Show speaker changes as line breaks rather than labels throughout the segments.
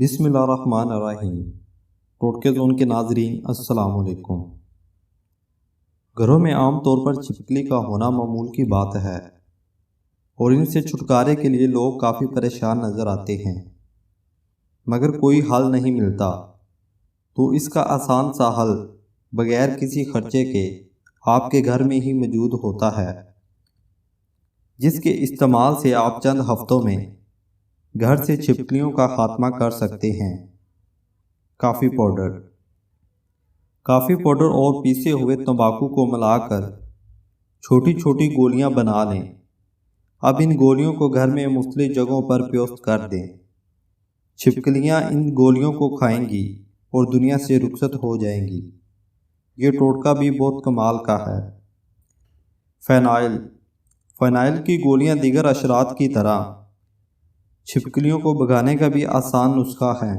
بسم اللہ الرحمن الرحیم۔ ٹوٹکے زون کے ناظرین السلام علیکم۔ گھروں میں عام طور پر چھپکلی کا ہونا معمول کی بات ہے اور ان سے چھٹکارے کے لیے لوگ کافی پریشان نظر آتے ہیں، مگر کوئی حل نہیں ملتا۔ تو اس کا آسان سا حل بغیر کسی خرچے کے آپ کے گھر میں ہی موجود ہوتا ہے، جس کے استعمال سے آپ چند ہفتوں میں گھر سے چھپکلیوں کا خاتمہ کر سکتے ہیں۔ کافی پاؤڈر اور پیسے ہوئے تمباکو کو ملا کر چھوٹی چھوٹی گولیاں بنا لیں۔ اب ان گولیوں کو گھر میں مختلف جگہوں پر پیوست کر دیں۔ چھپکلیاں ان گولیوں کو کھائیں گی اور دنیا سے رخصت ہو جائیں گی۔ یہ ٹوٹکا بھی بہت کمال کا ہے۔ فینائل کی گولیاں دیگر اشرات کی طرح چھپکلیوں کو بھگانے کا بھی آسان نسخہ ہے۔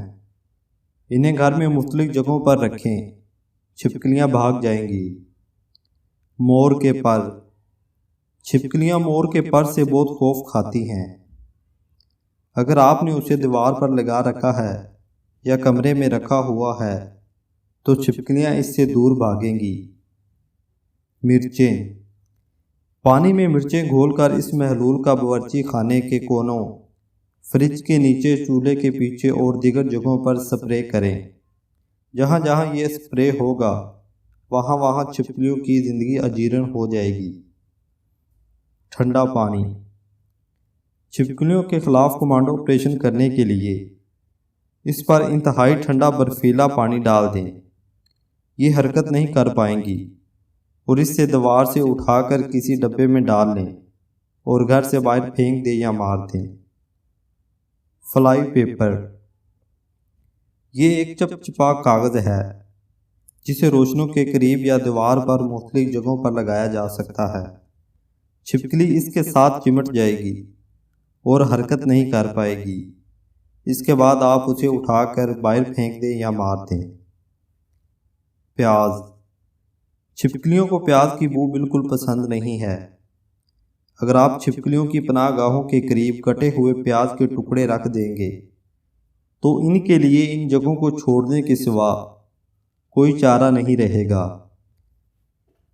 انہیں گھر میں مختلف جگہوں پر رکھیں، چھپکلیاں بھاگ جائیں گی۔ مور کے پر چھپکلیاں مور کے پر سے بہت خوف کھاتی ہیں۔ اگر آپ نے اسے دیوار پر لگا رکھا ہے یا کمرے میں رکھا ہوا ہے تو چھپکلیاں اس سے دور بھاگیں گی۔ مرچیں پانی میں مرچیں گھول کر اس محلول کا باورچی خانے کے کونوں، فریج کے نیچے، چولہے کے پیچھے اور دیگر جگہوں پر سپرے کریں۔ جہاں جہاں یہ سپرے ہوگا وہاں چھپکلیوں کی زندگی اجیرن ہو جائے گی۔ ٹھنڈا پانی چھپکلیوں کے خلاف کمانڈو آپریشن کرنے کے لیے اس پر انتہائی ٹھنڈا برفیلا پانی ڈال دیں۔ یہ حرکت نہیں کر پائیں گی اور اس سے دیوار سے اٹھا کر کسی ڈبے میں ڈال لیں اور گھر سے باہر پھینک دیں یا مار دیں۔ فلائی پیپر یہ ایک چپچپا کاغذ ہے جسے روشنوں کے قریب یا دیوار پر مختلف جگہوں پر لگایا جا سکتا ہے۔ چھپکلی اس کے ساتھ چمٹ جائے گی اور حرکت نہیں کر پائے گی۔ اس کے بعد آپ اسے اٹھا کر باہر پھینک دیں یا مار دیں۔ پیاز چھپکلیوں کو پیاز کی بو بالکل پسند نہیں ہے۔ اگر آپ چھپکلیوں کی پناہ گاہوں کے قریب کٹے ہوئے پیاز کے ٹکڑے رکھ دیں گے تو ان کے لیے ان جگہوں کو چھوڑنے کے سوا کوئی چارہ نہیں رہے گا۔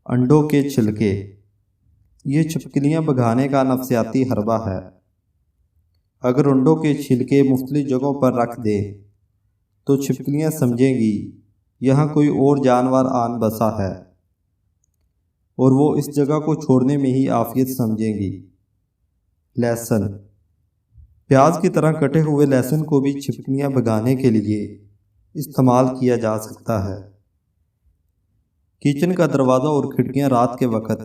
انڈوں کے چھلکے یہ چھپکلیاں بھگانے کا نفسیاتی حربہ ہے۔ اگر انڈوں کے چھلکے مختلف جگہوں پر رکھ دیں تو چھپکلیاں سمجھیں گی یہاں کوئی اور جانور آن بسا ہے اور وہ اس جگہ کو چھوڑنے میں ہی عافیت سمجھیں گی۔ لہسن پیاز کی طرح کٹے ہوئے لہسن کو بھی چھپکلیاں بھگانے کے لیے استعمال کیا جا سکتا ہے۔ کچن کا دروازہ اور کھڑکیاں رات کے وقت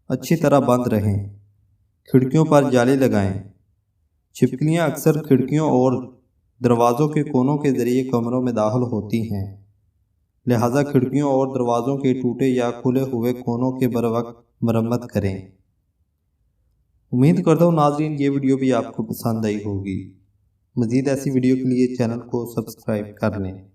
اچھی طرح بند رہیں۔ کھڑکیوں پر جالی لگائیں۔ چھپکلیاں اکثر کھڑکیوں اور دروازوں کے کونوں کے ذریعے کمروں میں داخل ہوتی ہیں، لہذا کھڑکیوں اور دروازوں کے ٹوٹے یا کھلے ہوئے کونوں کے بروقت مرمت کریں۔ امید کرتا ہوں ناظرین یہ ویڈیو بھی آپ کو پسند آئی ہوگی۔ مزید ایسی ویڈیو کے لیے چینل کو سبسکرائب کر لیں۔